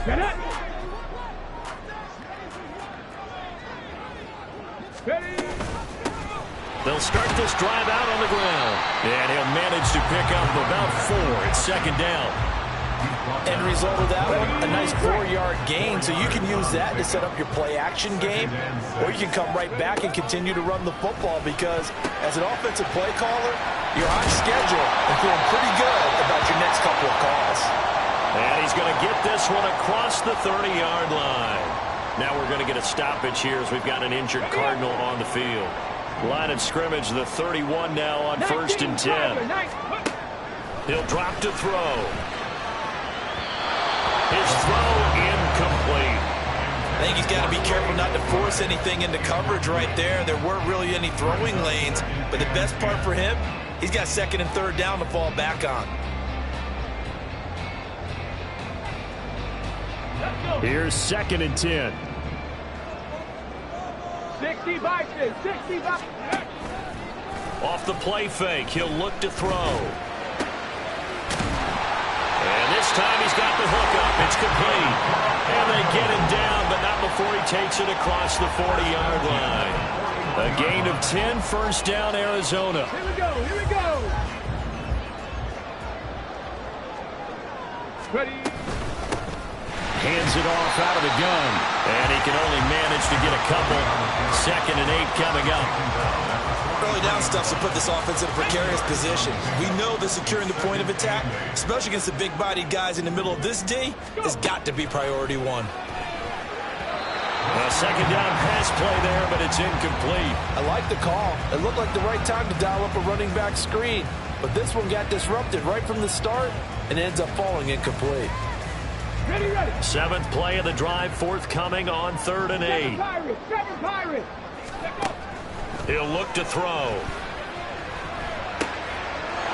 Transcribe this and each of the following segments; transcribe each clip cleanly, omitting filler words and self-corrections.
Get it. Ready. They'll start this drive out on the ground. And he'll manage to pick up about 4. It's second down. End result of that one, a nice 4-yard gain, so you can use that to set up your play-action game, or you can come right back and continue to run the football because as an offensive play caller, you're on schedule and feeling pretty good about your next couple of calls. And he's going to get this one across the 30-yard line. Now we're going to get a stoppage here as we've got an injured Cardinal on the field. Line of scrimmage, the 31 now on 1st and 10. He'll drop to throw. His throw incomplete. I think he's got to be careful not to force anything into coverage right there. There weren't really any throwing lanes, but the best part for him, he's got 2nd and 3rd down to fall back on. Here's 2nd and 10. 60 Bison, 60 Bison. Off the play fake, he'll look to throw. And this time he's got the hook up. It's complete. And they get him down, but not before he takes it across the 40-yard line. A gain of 10, 1st down, Arizona. Here we go, here we go. Ready. Hands it off out of the gun. And he can only manage to get a couple. 2nd and 8 coming up. Early down stuff to put this offense in a precarious position. We know that securing the point of attack, especially against the big-bodied guys in the middle of this D, has got to be priority 1. A 2nd down pass play there, but it's incomplete. I like the call. It looked like the right time to dial up a running back screen, but this one got disrupted right from the start and ends up falling incomplete. Ready, ready. 7th play of the drive, forthcoming on 3rd and 8. Seven Pirates. He'll look to throw.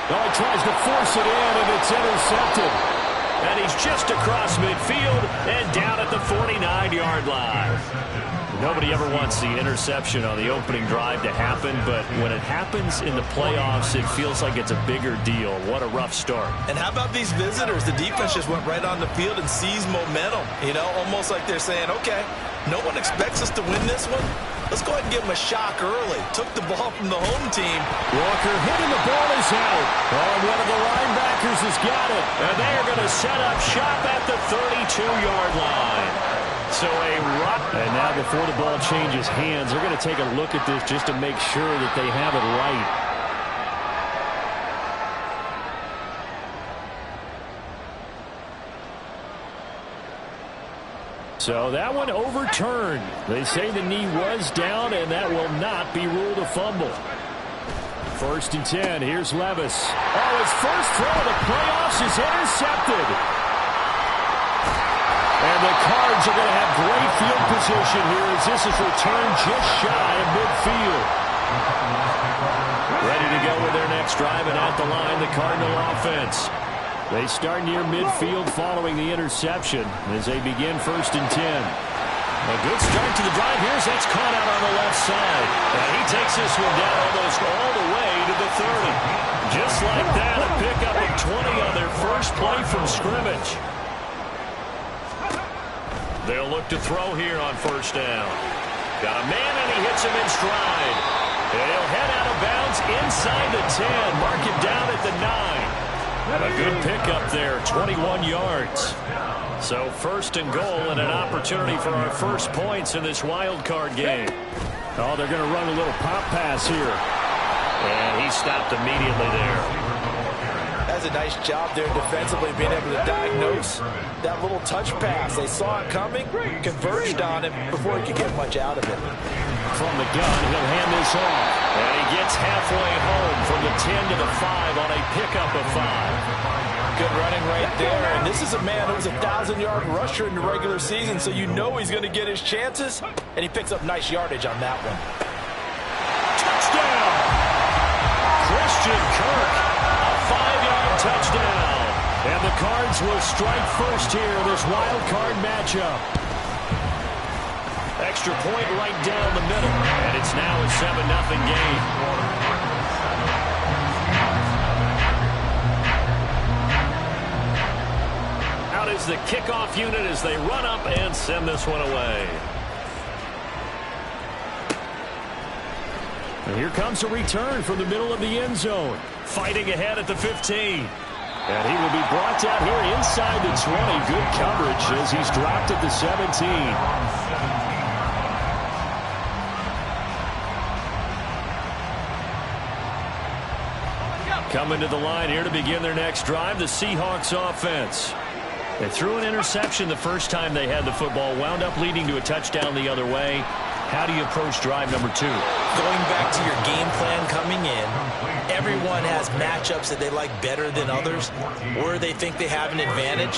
Oh, he tries to force it in, and it's intercepted. And he's just across midfield and down at the 49-yard line. Nobody ever wants the interception on the opening drive to happen, but when it happens in the playoffs, it feels like it's a bigger deal. What a rough start. And how about these visitors? The defense just went right on the field and seized momentum. You know, almost like they're saying, okay, no one expects us to win this one. Let's go ahead and give them a shock early. Took the ball from the home team. Walker hitting the ball is out. Oh, one of the linebackers has got it. And they're going to set up shop at the 32-yard line. So a rock. And now before the ball changes hands, they're going to take a look at this just to make sure that they have it right. So that one overturned. They say the knee was down, and that will not be ruled a fumble. 1st and 10. Here's Levis. Oh, his first throw of the playoffs is intercepted. And the Cards are going to have great field position here as this is returned just shy of midfield. Ready to go with their next drive, and at the line, the Cardinal offense. They start near midfield following the interception as they begin 1st and 10. A good start to the drive. Here's that's caught out on the left side. And he takes this one down almost all the way to the 30. Just like that, a pickup of 20 on their first play from scrimmage. They'll look to throw here on 1st down. Got a man, and he hits him in stride. And he'll head out of bounds inside the 10. Mark him down at the 9. A good pickup there, 21 yards. So 1st and goal and an opportunity for our first points in this wild card game. Oh, they're going to run a little pop pass here. And he stopped immediately there. That's a nice job there defensively, being able to diagnose that little touch pass. They saw it coming, converged on him before he could get much out of it. From the gun, he'll hand this off. And he gets halfway home from the 10 to the 5 on a pickup of 5. Good running right there. And this is a man who was a 1,000-yard rusher in the regular season, so you know he's going to get his chances. And he picks up nice yardage on that one. Touchdown! Christian Kirk, a 5-yard touchdown. And the Cards will strike first here in this wild card matchup. Extra point right down the middle. And it's now a 7-0 game. Out is the kickoff unit as they run up and send this one away. And here comes a return from the middle of the end zone. Fighting ahead at the 15. And he will be brought down here inside the 20. Good coverage as he's dropped at the 17. Coming to the line here to begin their next drive, the Seahawks offense. They threw an interception the first time they had the football, wound up leading to a touchdown the other way. How do you approach drive number 2? Going back to your game plan coming in, everyone has matchups that they like better than others, where they think they have an advantage.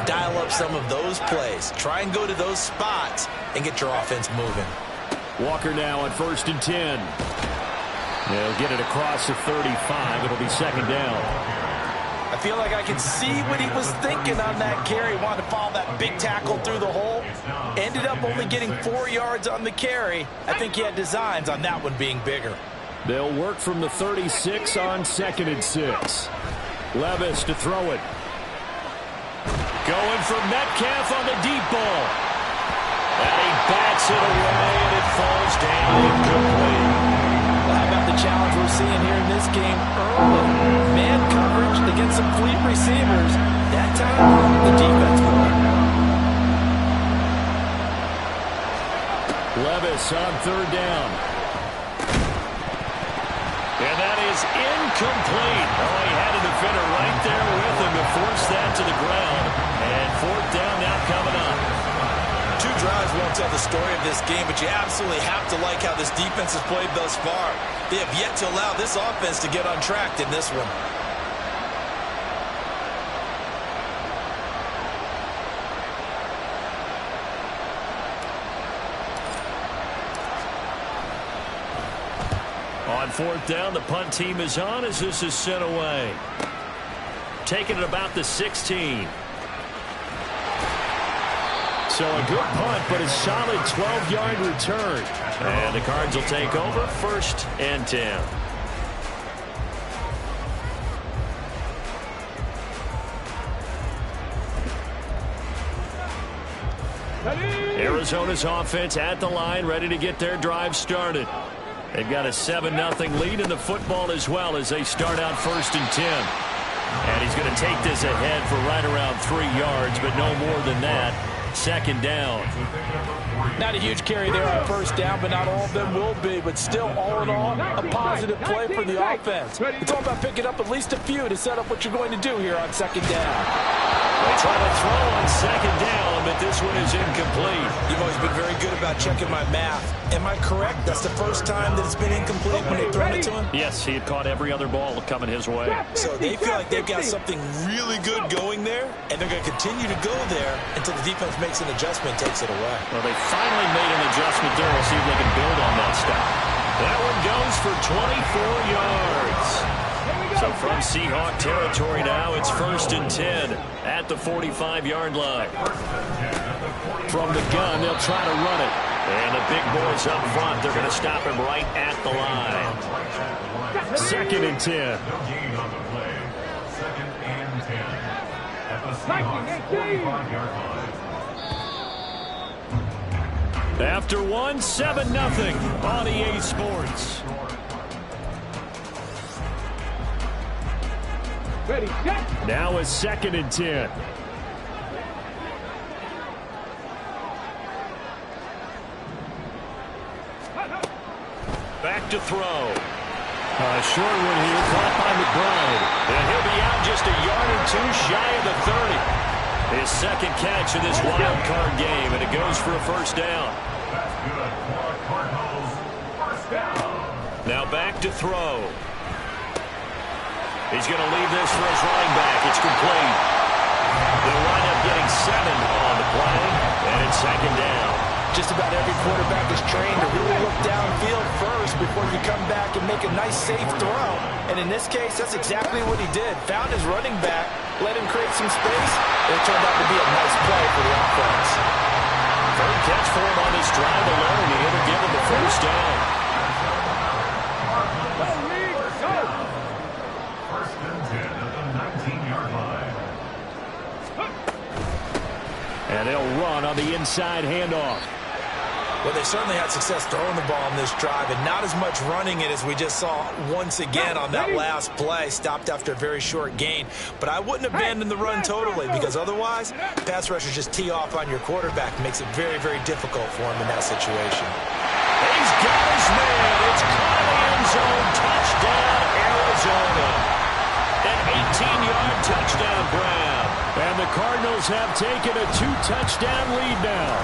Dial up some of those plays. Try and go to those spots and get your offense moving. Walker now on 1st and 10. They'll get it across the 35. It'll be 2nd down. I feel like I can see what he was thinking on that carry. Wanted to follow that big tackle through the hole. Ended up only getting 4 yards on the carry. I think he had designs on that one being bigger. They'll work from the 36 on 2nd and 6. Levis to throw it. Going for Metcalf on the deep ball. And he bats it away, and it falls down incomplete. How about the challenge we're seeing here in this game early? Man coverage against some fleet receivers. That time, the defense won. Levis on 3rd down. And that is incomplete. Oh, he had a defender right there with him to force that to the ground. And 4th down now coming up. 2 drives won't tell the story of this game, but you absolutely have to like how this defense has played thus far. They have yet to allow this offense to get untracked in this one. On 4th down, the punt team is on as this is sent away. Taking it about the 16. So a good punt, but a solid 12-yard return. And the Cards will take over 1st and 10. Arizona's offense at the line, ready to get their drive started. They've got a 7-0 lead in the football as well as they start out 1st and 10. And he's going to take this ahead for right around 3 yards, but no more than that. 2nd down. Not a huge carry there on 1st down, but not all of them will be. But still, all in all, a positive play for the offense. It's all about picking up at least a few to set up what you're going to do here on 2nd down. They try to throw on 2nd down, but this one is incomplete. You've always been very good about checking my math. Am I correct? That's the first time that it's been incomplete when they've thrown it to him? Yes, he had caught every other ball coming his way. So they feel like they've got something really good going there, and they're going to continue to go there until the defense makes an adjustment and takes it away. Well, they finally made an adjustment there. We'll see if they can build on that stop. That one goes for 24 yards. So from Seahawk territory now, it's 1st and 10 at the 45-yard line. From the gun, they'll try to run it. And the big boys up front, they're going to stop him right at the line. 2nd and 10. After one, 7-0 on EA Sports. Ready, set. Now it's 2nd and 10. Back to throw. Short one here, caught by McBride. And he'll be out just a yard or 2 shy of the 30. His 2nd catch of this wild card game, and it goes for a 1st down. Now back to throw. He's going to leave this for his running back. It's complete. They'll wind up getting 7 on the play, and it's 2nd down. Just about every quarterback is trained to really look downfield first before you come back and make a nice, safe throw. And in this case, that's exactly what he did. Found his running back, let him create some space, and it turned out to be a nice play for the offense. 3rd catch for him on this drive alone. He'll give him the 1st down. And they'll run on the inside handoff. Well, they certainly had success throwing the ball on this drive, and not as much running it as we just saw once again on that last play. Stopped after a very short gain. But I wouldn't abandon the run totally, because otherwise, pass rushers just tee off on your quarterback. Makes it very, very difficult for him in that situation. He's got his man. It's caught in the end zone. Touchdown, Arizona. An 18-yard touchdown grab. And the Cardinals have taken a 2-touchdown lead now.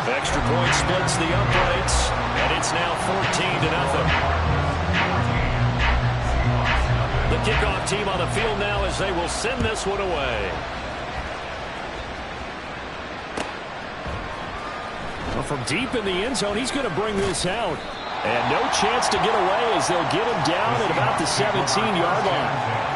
Extra point splits the uprights, and it's now 14-0. The kickoff team on the field now as they will send this one away. Well, from deep in the end zone, he's going to bring this out. And no chance to get away as they'll get him down at about the 17-yard line.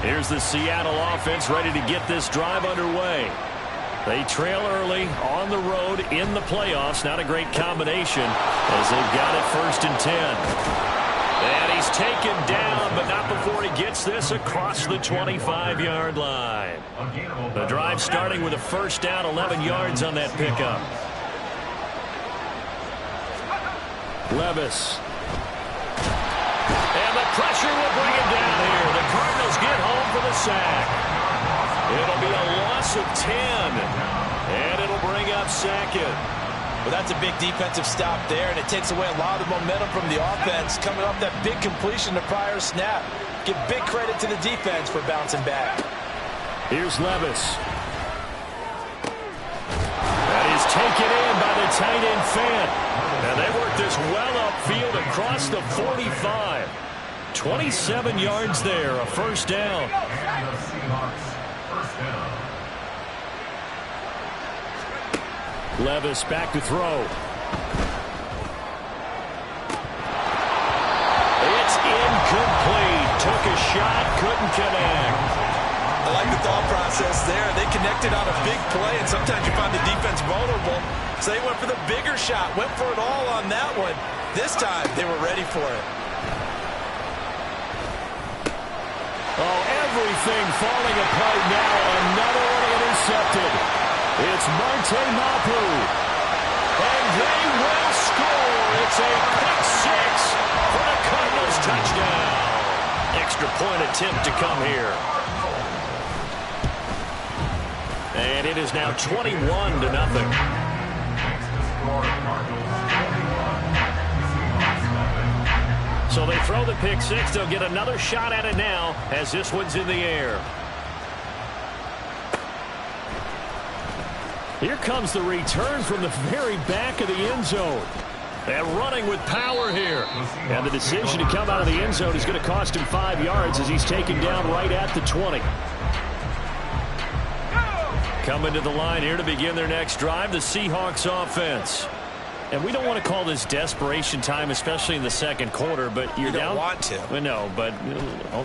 Here's the Seattle offense ready to get this drive underway. They trail early on the road in the playoffs. Not a great combination as they've got it 1st and 10. And he's taken down, but not before he gets this across the 25-yard line. The drive starting with a 1st down, 11 yards on that pickup. Levis. And the pressure will bring him down here. The Cardinals get home for the sack. It'll be a loss of 10. And it'll bring up 2nd. Well, that's a big defensive stop there, and it takes away a lot of the momentum from the offense coming off that big completion the prior snap. Give big credit to the defense for bouncing back. Here's Levis. That is taken in by the tight end Fant. And they work this well upfield across the 45. 27 yards there, a 1st down. Levis back to throw. It's incomplete. Took a shot, couldn't connect. I like the thought process there. They connected on a big play, and sometimes you find the defense vulnerable. So they went for the bigger shot, went for it all on that one. This time, they were ready for it. Oh, everything falling apart now. Another one intercepted. It's Marte Mapu. And they will score. It's a pick 6 for the Cardinals touchdown. Extra point attempt to come here. And it is now 21-0. So they throw the pick 6. They'll get another shot at it now as this one's in the air. Here comes the return from the very back of the end zone. And running with power here. And the decision to come out of the end zone is going to cost him 5 yards as he's taken down right at the 20. Coming to the line here to begin their next drive, the Seahawks offense. And we don't want to call this desperation time, especially in the second quarter, but you're down. You don't want to. Well, no, but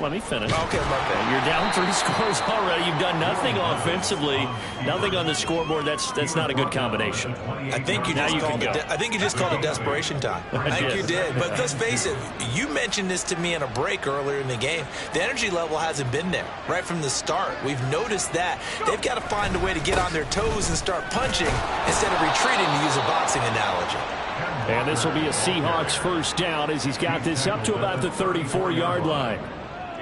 let me finish. Okay, my bad. You're down 3 scores already. You've done nothing offensively, nothing on the scoreboard. That's not a good combination. I think you just called it desperation time. I think you did. But let's face it, you mentioned this to me in a break earlier in the game. The energy level hasn't been there right from the start. We've noticed that. They've got to find a way to get on their toes and start punching instead of retreating, to use a boxing analogy. And this will be a Seahawks 1st down as he's got this up to about the 34-yard line.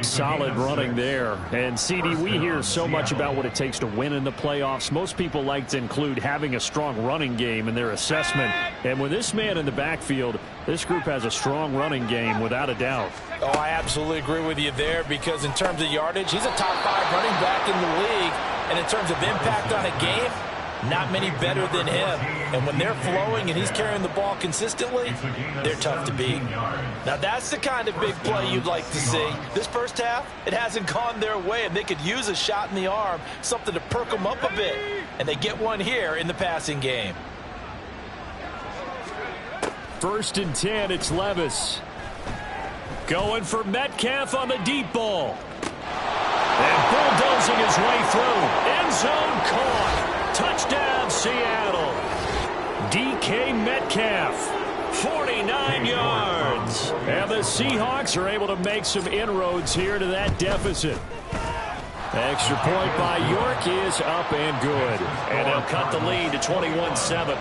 Solid running there. And, CD, we hear so much about what it takes to win in the playoffs. Most people like to include having a strong running game in their assessment. And with this man in the backfield, this group has a strong running game without a doubt. Oh, I absolutely agree with you there, because in terms of yardage, he's a top 5 running back in the league. And in terms of impact on a game, not many better than him. And when they're flowing and he's carrying the ball consistently, they're tough to beat. Now, that's the kind of big play you'd like to see. This first half, it hasn't gone their way, and they could use a shot in the arm, something to perk them up a bit. And they get one here in the passing game. 1st and 10, it's Levis. Going for Metcalf on the deep ball. And bulldozing his way through. End zone caught. Touchdown, Seattle. DK Metcalf. 49 yards. And the Seahawks are able to make some inroads here to that deficit. Extra point by York is up and good. And they'll cut the lead to 21-7.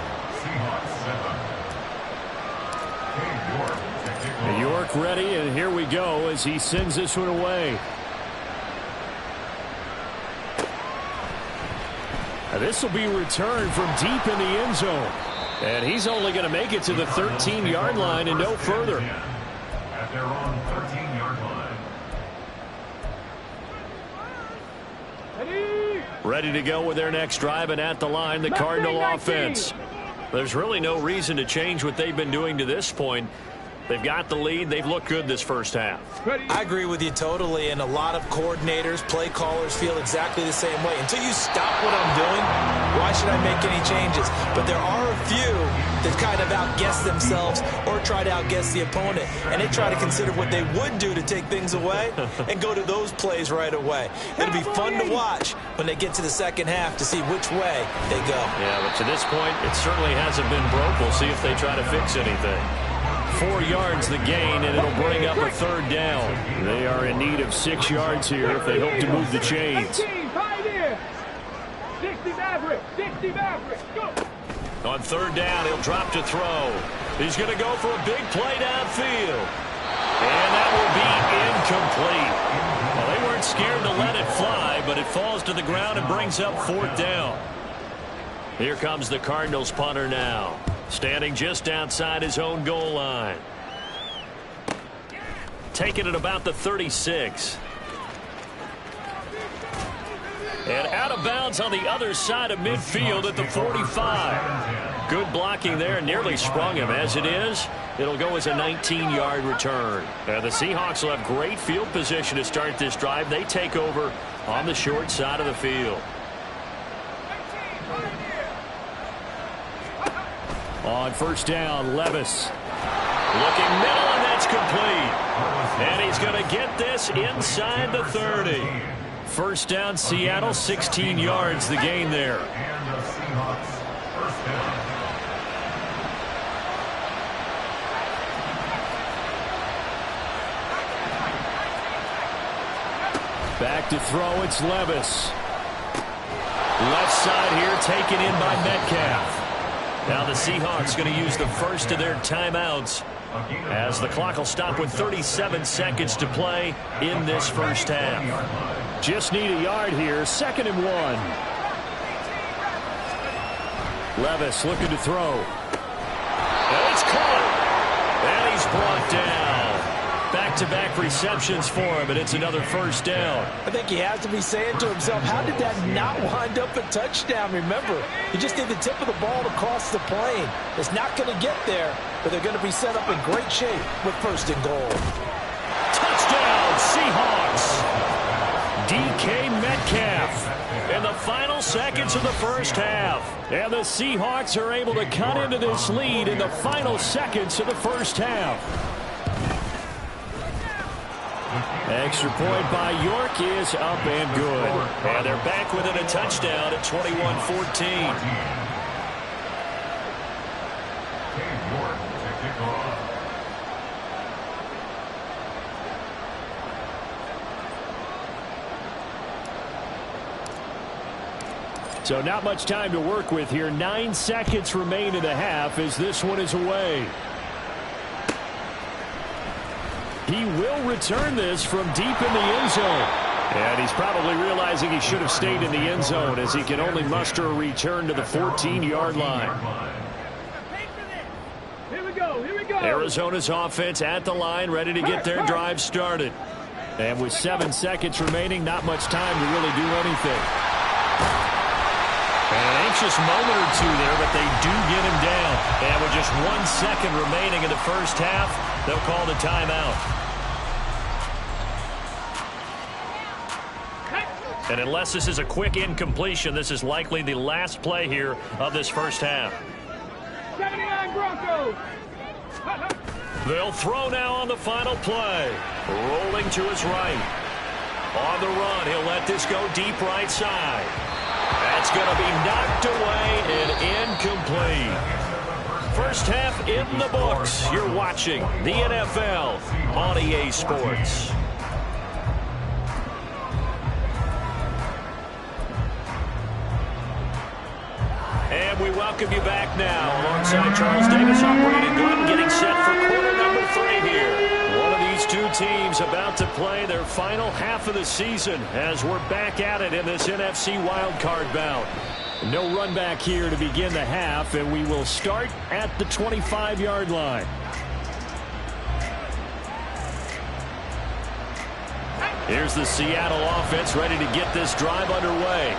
York ready, and here we go as he sends this one away. Now this will be returned from deep in the end zone. And he's only going to make it to the 13-yard line and no further. At their own 13-yard line. Ready to go with their next drive, and at the line, the Cardinal offense. There's really no reason to change what they've been doing to this point. They've got the lead. They've looked good this first half. I agree with you totally, and a lot of coordinators, play callers feel exactly the same way. Until you stop what I'm doing, why should I make any changes? But there are a few that kind of outguess themselves or try to outguess the opponent, and they try to consider what they would do to take things away and go to those plays right away. It'll be fun to watch when they get to the second half to see which way they go. Yeah, but to this point, it certainly hasn't been broke. We'll see if they try to fix anything. 4 yards the gain, and it'll bring up a third down. They are in need of 6 yards here if they hope to move the chains. 60 Maverick, 60 Maverick, go! On third down, he'll drop to throw. He's going to go for a big play downfield. And that will be incomplete. Well, they weren't scared to let it fly, but it falls to the ground and brings up fourth down. Here comes the Cardinals punter now, standing just outside his own goal line. Taking it about the 36. And out of bounds on the other side of midfield at the 45. Good blocking there, nearly sprung him. As it is, it'll go as a 19-yard return. And the Seahawks will have great field position to start this drive. They take over on the short side of the field. On first down, Levis. Looking middle, and that's complete. And he's going to get this inside the 30. First down, Seattle, 16 yards the gain there. And the Seahawks first down. Back to throw, it's Levis. Left side here taken in by Metcalf. Now the Seahawks going to use the first of their timeouts as the clock will stop with 37 seconds to play in this first half. Just need a yard here, 2nd and 1. Levis looking to throw. And it's caught. And he's brought down. Back-to-back receptions for him, and it's another first down. I think he has to be saying to himself, how did that not wind up a touchdown? Remember, he just did the tip of the ball to cross the plane. It's not going to get there, but they're going to be set up in great shape with first and goal. Touchdown, Seahawks. DK Metcalf in the final seconds of the first half. And the Seahawks are able to cut into this lead in the final seconds of the first half. Extra point by York is up and good. And they're back within a touchdown at 21-14. So not much time to work with here. 9 seconds remain in the half as this one is away. He will return this from deep in the end zone. And he's probably realizing he should have stayed in the end zone as he can only muster a return to the 14-yard line. Here we go, here we go. Arizona's offense at the line, ready to get their drive started. And with 7 seconds remaining, not much time to really do anything. An anxious moment or two there, but they do get him down. And with just 1 second remaining in the first half, they'll call the timeout. And unless this is a quick incompletion, this is likely the last play here of this first half. 79 Broncos. They'll throw now on the final play. Rolling to his right. On the run, he'll let this go deep right side. That's going to be knocked away and incomplete. First half in the books. You're watching the NFL on EA Sports. And we welcome you back now alongside Charles Davis, I'm Brandon Glenn, getting set for quarter number 3 here. One of these two teams about to play their final half of the season as we're back at it in this NFC wildcard bout. No run back here to begin the half, and we will start at the 25-yard line. Here's the Seattle offense ready to get this drive underway.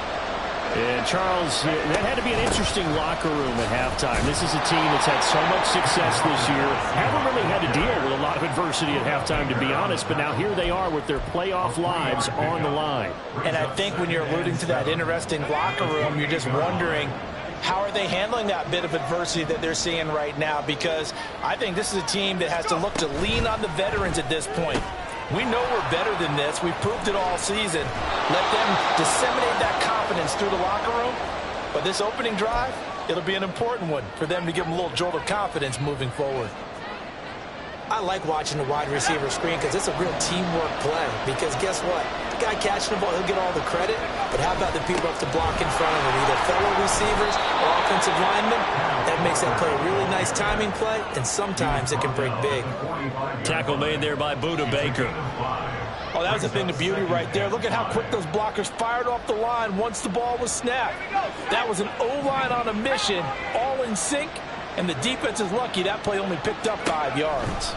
And, Charles, that had to be an interesting locker room at halftime. This is a team that's had so much success this year. Haven't really had to deal with a lot of adversity at halftime, to be honest. But now here they are with their playoff lives on the line. And I think when you're alluding to that interesting locker room, you're just wondering, how are they handling that bit of adversity that they're seeing right now? Because I think this is a team that has to look to lean on the veterans at this point. We know we're better than this. We've proved it all season. Let them disseminate that confidence through the locker room. But this opening drive, it'll be an important one for them to give them a little jolt of confidence moving forward. I like watching the wide receiver screen because it's a real teamwork play. Because guess what? The guy catching the ball, he'll get all the credit. But how about the people up to block in front of him? Either fellow receivers or offensive linemen. That makes that play a really nice timing play. And sometimes it can break big. Tackle made there by Buda Baker. Oh, that was a thing of beauty right there. Look at how quick those blockers fired off the line once the ball was snapped. That was an O-line on a mission, all in sync. And the defense is lucky that play only picked up 5 yards.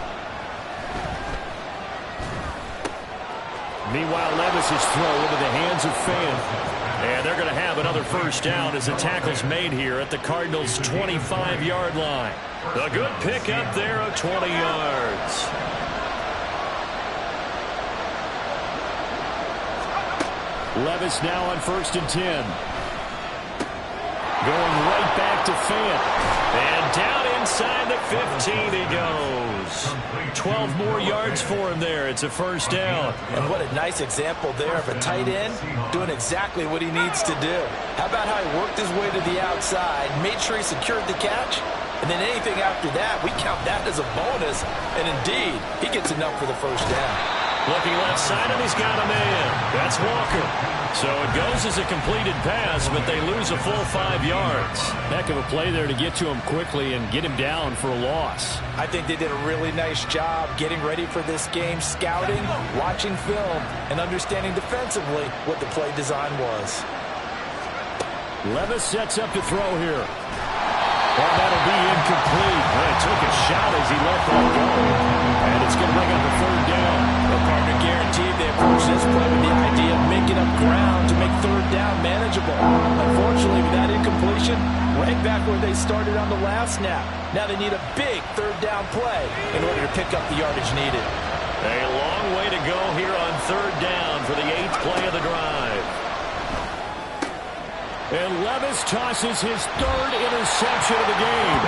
Meanwhile, Levis's throw into the hands of Fan. And they're going to have another first down as the tackle's made here at the Cardinals' 25-yard line. A good pick up there of 20 yards. Levis now on 1st and 10. Going right back to Fant. And down inside the 15 he goes. 12 more yards for him there. It's a first down. And what a nice example there of a tight end doing exactly what he needs to do. How about how he worked his way to the outside, made sure he secured the catch, and then anything after that, we count that as a bonus. And indeed, he gets enough for the first down. Looking left side, and he's got a man. That's Walker. So it goes as a completed pass, but they lose a full 5 yards. Heck of a play there to get to him quickly and get him down for a loss. I think they did a really nice job getting ready for this game, scouting, watching film, and understanding defensively what the play design was. Levis sets up to throw here. Well, that'll be incomplete. Well, took a shot as he let that go. And it's going to bring up a 3rd down. The partner guaranteed they approach this play with the idea of making up ground to make 3rd down manageable. Unfortunately, with that incompletion, right back where they started on the last snap. Now they need a big 3rd down play in order to pick up the yardage needed. A long way to go here on 3rd down for the 8th play of the drive. And Levis tosses his 3rd interception of the game.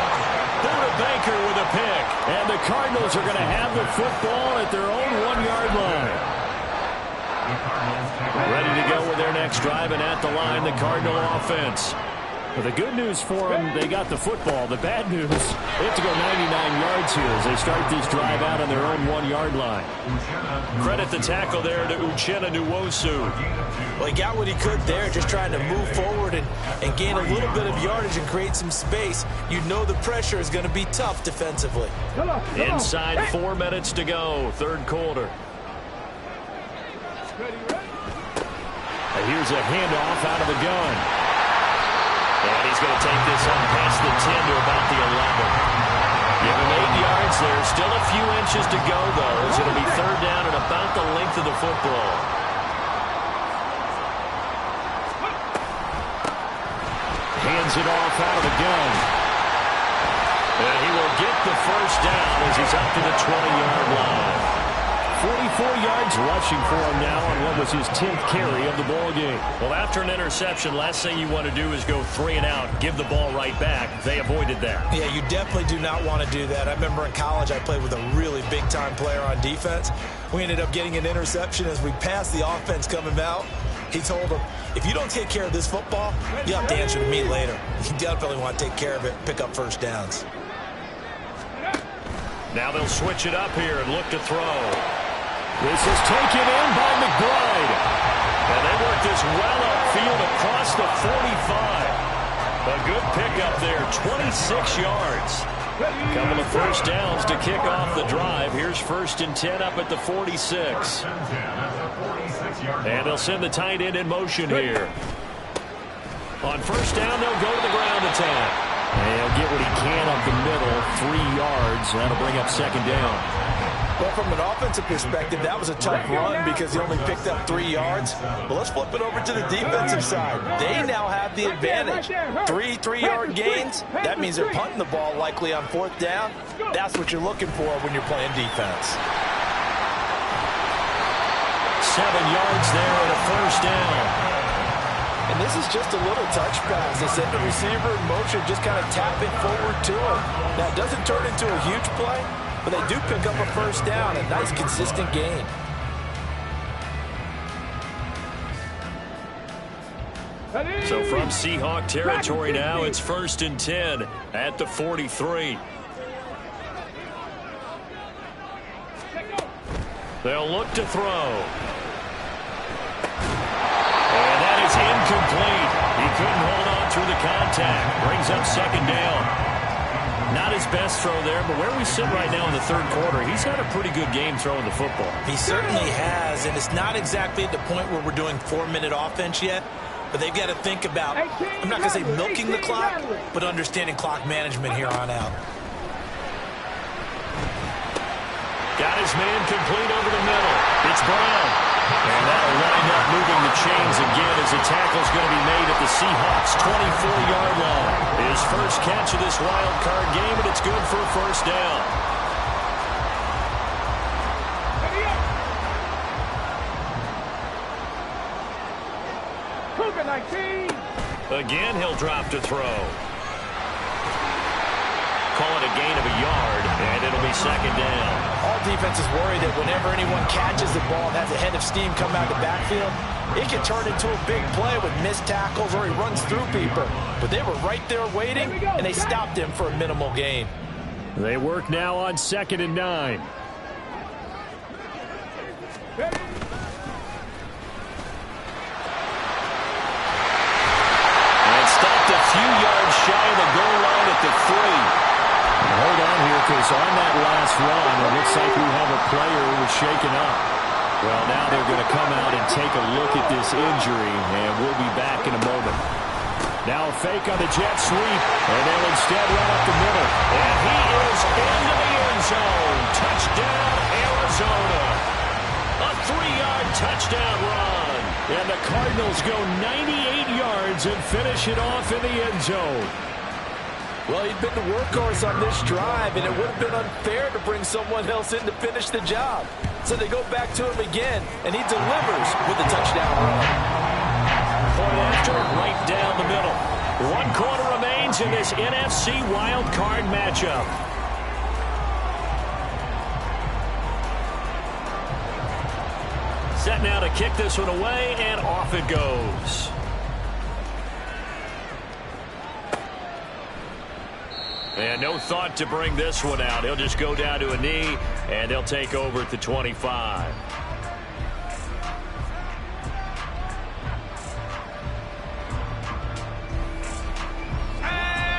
Buda Baker with a pick. And the Cardinals are going to have the football at their own 1-yard line. Ready to go with their next drive, and at the line, the Cardinal offense. Well, the good news for them, they got the football. The bad news, they have to go 99 yards here as they start this drive out on their own 1-yard line. Credit the tackle there to Uchenna Nwosu. Well, he got what he could there, just trying to move forward and gain a little bit of yardage and create some space. You know the pressure is going to be tough defensively. Inside 4 minutes to go, 3rd quarter. Here's a handoff out of the gun. And he's going to take this up past the 10 to about the 11. Give him 8 yards there. Still a few inches to go, though, as it'll be 3rd down and about the length of the football. Hands it off out of the gun. And he will get the first down as he's up to the 20-yard line. 44 yards rushing for him now on what was his 10th carry of the ball game. Well, after an interception, last thing you want to do is go 3 and out, give the ball right back. They avoided that. Yeah, you definitely do not want to do that. I remember in college I played with a really big-time player on defense. We ended up getting an interception as we passed the offense coming out. He told him, if you don't take care of this football, you'll have to answer to me later. You definitely want to take care of it, pick up first downs. Now they'll switch it up here and look to throw. This is taken in by McBride. And they work this well upfield across the 45. A good pickup there, 26 yards. Couple of first downs to kick off the drive. Here's 1st and 10 up at the 46. And they'll send the tight end in motion here. On 1st down, they'll go to the ground attack. And he'll get what he can up the middle, 3 yards. That'll bring up 2nd down. Well, from an offensive perspective, that was a tough run because he only picked up 3 yards. But let's flip it over to the defensive side. They now have the advantage. 3 3-yard gains. That means they're punting the ball likely on 4th down. That's what you're looking for when you're playing defense. 7 yards there and a 1st down. And this is just a little touch pass. They send the receiver in motion, just kind of tap it forward to him. Now, it doesn't turn into a huge play, but they do pick up a 1st down, a nice consistent gain. So from Seahawk territory now, it's 1st and 10 at the 43. They'll look to throw. And that is incomplete. He couldn't hold on through the contact. Brings up 2nd down. Not his best throw there, but where we sit right now in the 3rd quarter, he's had a pretty good game throwing the football. He certainly has, and it's not exactly at the point where we're doing 4-minute offense yet, but they've got to think about, I'm not going to say milking the clock, but understanding clock management here on out. Got his man complete over the middle. It's Brown. And that'll wind up moving the chains again as the tackle's going to be made at the Seahawks' 24-yard line. His first catch of this wild card game, and it's good for a 1st down. Again, he'll drop to throw. Call it a gain of a yard, and it'll be 2nd down. All defenses worry that whenever anyone catches the ball and has a head of steam come out of the backfield, it can turn into a big play with missed tackles or he runs through people. But they were right there waiting, and they stopped him for a minimal gain. They work now on 2nd and 9. And stopped a few yards shy of the goal line at the 3. Hold on here, because on that last run, it looks like we have a player who was shaken up. Well, now they're going to come out and take a look at this injury, and we'll be back in a moment. Now a fake on the jet sweep, and they'll instead run up the middle. And he is into the end zone. Touchdown, Arizona. A 3-yard touchdown run. And the Cardinals go 98 yards and finish it off in the end zone. Well, he'd been the workhorse on this drive, and it would have been unfair to bring someone else in to finish the job. So they go back to him again, and he delivers with a touchdown run. Point after, right down the middle. 1 quarter remains in this NFC wild card matchup. Set now to kick this one away, and off it goes. And no thought to bring this one out. He'll just go down to a knee, and they'll take over at the 25.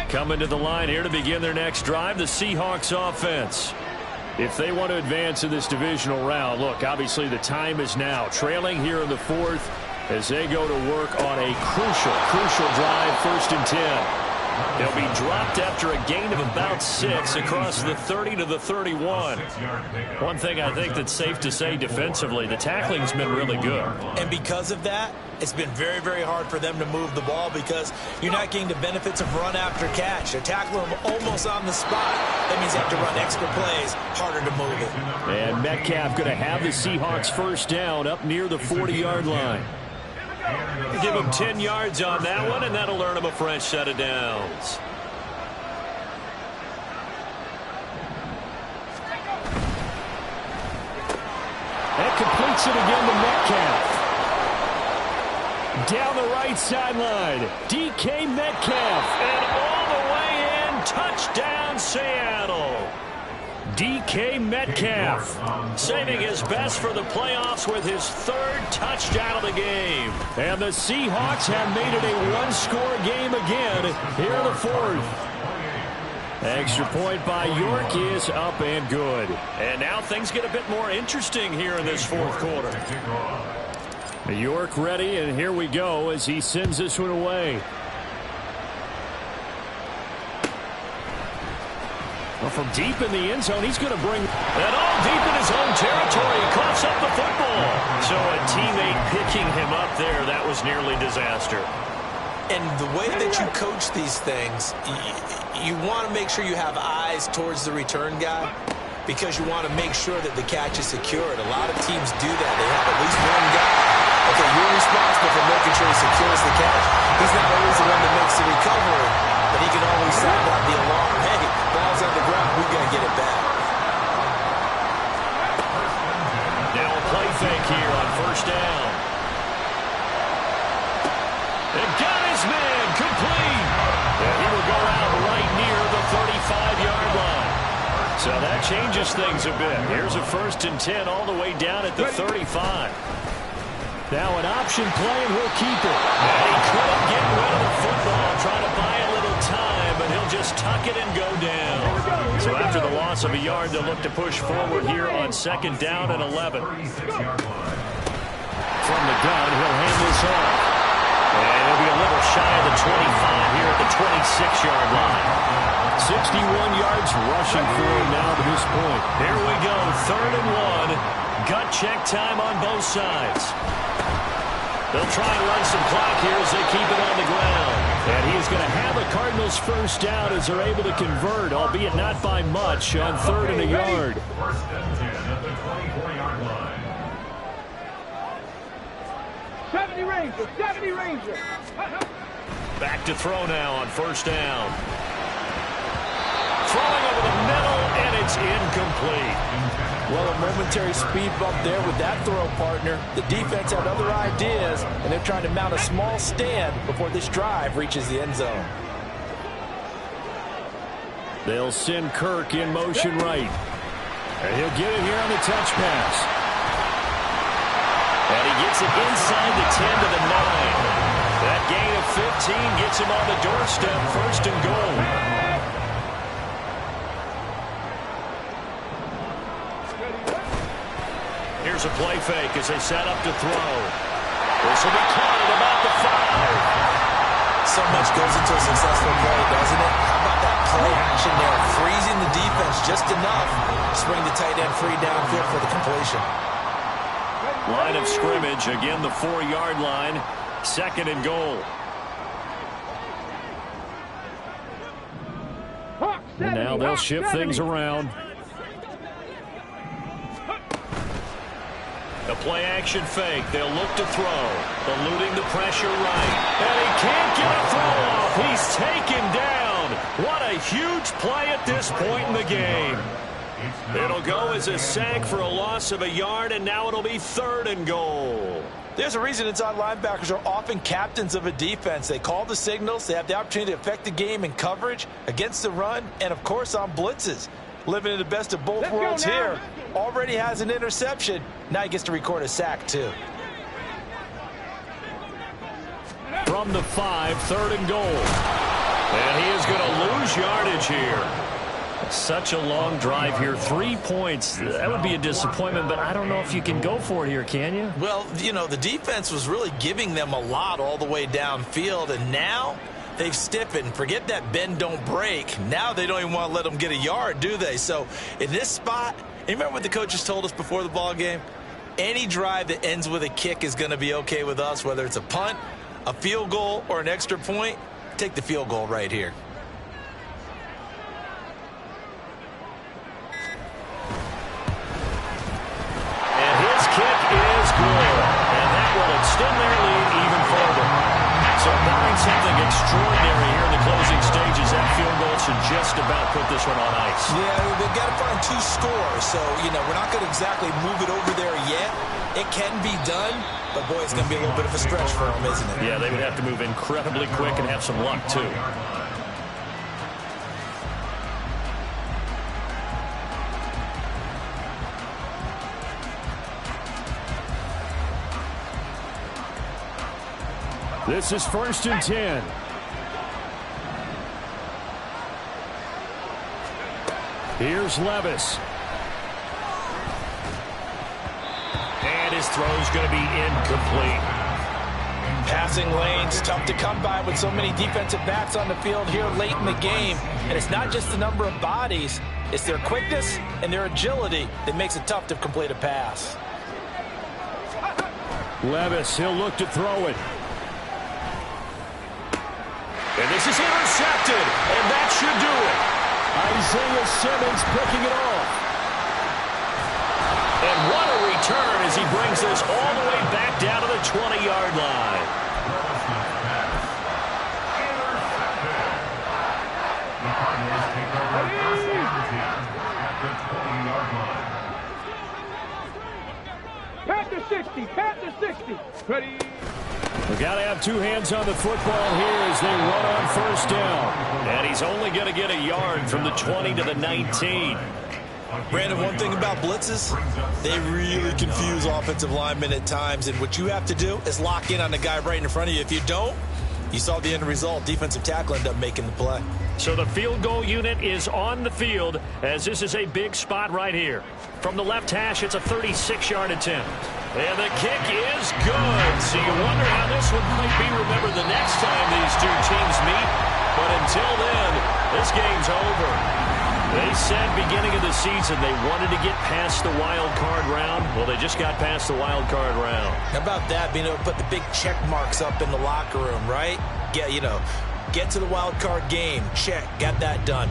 Coming to the line here to begin their next drive, the Seahawks offense. If they want to advance in this divisional round, look, obviously the time is now. Trailing here in the 4th as they go to work on a crucial drive, 1st and 10. They'll be dropped after a gain of about 6 across the 30 to the 31. One thing I think that's safe to say defensively, the tackling's been really good. And because of that, it's been very, very hard for them to move the ball because you're not getting the benefits of run after catch. They're tackling them almost on the spot. That means they have to run extra plays, harder to move it. And Metcalf going to have the Seahawks 1st down up near the 40-yard line. Give him 10 yards on that one, and that'll earn him a fresh set of downs. That completes it again to Metcalf. Down the right sideline, DK Metcalf. And all the way in, touchdown Seattle. DK Metcalf. Saving his best for the playoffs with his 3rd touchdown of the game. And the Seahawks have made it a one-score game again here in the 4th. Extra point by York is up and good. And now things get a bit more interesting here in this 4th quarter. York ready, and here we go as he sends this one away. Well, from deep in the end zone, he's going to bring that all deep in his own territory. He coughs up the football. So a teammate picking him up there, that was nearly disaster. And the way that you coach these things, you want to make sure you have eyes towards the return guy because you want to make sure that the catch is secured. A lot of teams do that. They have at least one guy. Okay, you're responsible for making sure he secures the catch. He's not always the one that makes the recovery, but he can always sound out the alarm. Hey, ball's on the ground. We got to get it back. Now a play fake here on 1st down. And got his man complete. And he will go out right near the 35-yard line. So that changes things a bit. Here's a 1st and 10 all the way down at the 35. Now an option play, and he'll keep it. And he couldn't get rid of the football, trying to buy a little time, but he'll just tuck it and go down. So after the loss of a yard, they'll look to push forward here on 2nd down and 11. From the gun, he'll hand this off. And he'll be a little shy of the 25 here at the 26-yard line. 61 yards rushing for him now to this point. Here we go, 3rd and 1. Gut check time on both sides. They'll try and run some clock here as they keep it on the ground. And he's going to have a Cardinals 1st down as they're able to convert, albeit not by much, on 3rd and a yard. 1st and 10 at the 24-yard line. 70 Ranger, 70 Ranger. Back to throw now on 1st down. Throwing over the middle, and it's incomplete. Well, a momentary speed bump there with that throw, partner. The defense had other ideas, and they're trying to mount a small stand before this drive reaches the end zone. They'll send Kirk in motion right. And he'll get it here on the touch pass. And he gets it inside the 10 to the 9. That gain of 15 gets him on the doorstep, 1st and goal. Here's a play fake as they set up to throw. This will be caught at about the 5. So much goes into a successful play, doesn't it? How about that play action there? Freezing the defense just enough to swing the tight end free downfield for the completion. Line of scrimmage, again the 4-yard line. 2nd and goal. And now they'll shift things around. The play action fake. They'll look to throw. Eluding the pressure right. And he can't get a throw off. He's taken down. What a huge play at this point in the game. It'll go as a sack for a loss of a yard, and now it'll be 3rd and goal. There's a reason inside linebackers are often captains of a defense. They call the signals. They have the opportunity to affect the game in coverage, against the run, and, of course, on blitzes. Living in the best of both worlds here. Already has an interception. Now he gets to record a sack, too. From the 5, 3rd and goal. And he is going to lose yardage here. Such a long drive here. 3 points. That would be a disappointment, but I don't know if you can go for it here, can you? Well, you know, the defense was really giving them a lot all the way downfield, and now they've stiffened. Forget that bend, don't break. Now they don't even want to let them get a yard, do they? So in this spot, you remember what the coaches told us before the ball game? Any drive that ends with a kick is going to be okay with us, whether it's a punt, a field goal, or an extra point. Take the field goal right here. And his kick is good. And that will extend their lead even further. So barring something extraordinary here in the closing stages, that field goal should just about put this one on ice. Yeah, we've got to find 2 scores. So, you know, we're not going to exactly move it over there yet. It can be done, but, boy, it's going to be a little bit of a stretch for them, isn't it? Yeah, they would have to move incredibly quick and have some luck, too. This is 1st and 10. Here's Levis. And his throw's going to be incomplete. Passing lanes, tough to come by with so many defensive backs on the field here late in the game. And it's not just the number of bodies, it's their quickness and their agility that makes it tough to complete a pass. Levis, he'll look to throw it. And this is intercepted, and that should do it. Isaiah Simmons picking it off. And what a return as he brings this all the way back down to the 20-yard line. The Cardinals take over first and 10 at the 20-yard line. Panther 60, Panther 60. Ready. We've got to have two hands on the football here as they run on 1st down. And he's only going to get a yard from the 20 to the 19. Brandon, one thing about blitzes, they really confuse offensive linemen at times, and what you have to do is lock in on the guy right in front of you. If you don't, you saw the end result. Defensive tackle ended up making the play. So the field goal unit is on the field as this is a big spot right here. From the left hash, it's a 36-yard attempt. And the kick is good. So you wonder how this one might be remembered the next time these two teams meet. But until then, this game's over. They said beginning of the season they wanted to get past the wild card round. Well, they just got past the wild card round. How about that, being able to put the big check marks up in the locker room, right? Get to the wild card game. Check. Got that done.